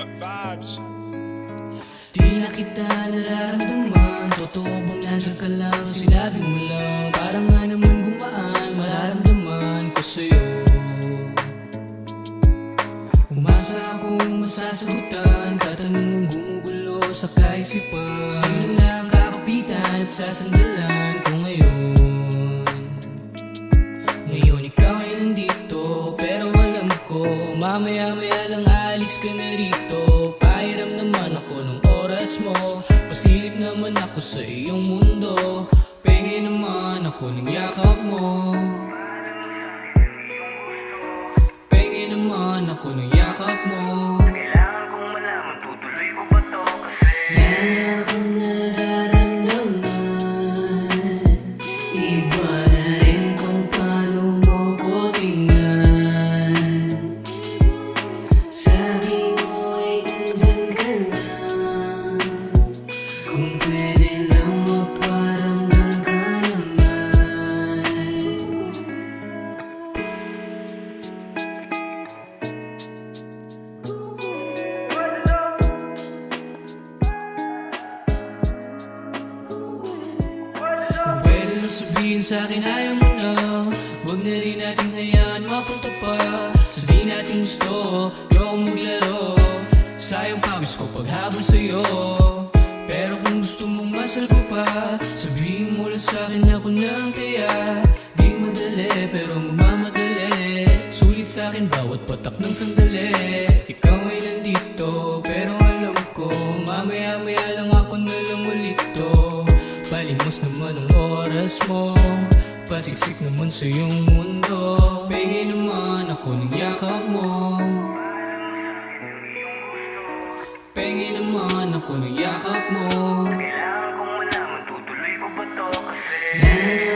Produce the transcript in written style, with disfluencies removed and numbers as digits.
Vibes. Di na kita nararamdaman. Totoo bang nandyan ka lang? Sinabi mo lang. Parang nga naman gumaan. Mararamdaman ko sa'yo. Umasa akong masasagutan. Katanungang gumugulo sa kaisipan. Sino na ang kakapitan at sasandalan ko ngayon? Ngayon ikaw ay nandito, pero alam ko mamaya-maya lang alis ka na rito. Pahiram naman ako ng oras mo. Pasilip naman ako sa iyong mundo. Penge naman ako ng yakap mo. Penge naman ako ng yakap mo. Kailangan kong malaman, tutuloy ko ba to? Kasi Meron akong nararamdaman. Iba na rin kung paano mo ko tingnan. Sabi mo ay nandyan ka lang. Kung pwede lang maparamdam ka naman. Kung pwede lang sabihin sa'kin ayaw mo na. Huwag na rin natin hayaan mapunta pa sa di natin gusto. Di ako maglaro, sayang pawis ko paghabol sa'yo. Pero kung gusto mong masalgo pa, sabihin mo lang sa'kin ako na ang taya. Di madali pero magmamadali. Sulit sa'kin bawat patak ng sandali. Ikaw ay nandito pero alam ko mamaya-maya lang ako na lang ulit to. Palimos naman ang oras mo. Pasiksik naman sa iyong mundo. Penge naman ako ng yakap mo. Penge naman ako ng yakap mo. kailangan kong malaman, tutuloy ko ba to? Kasi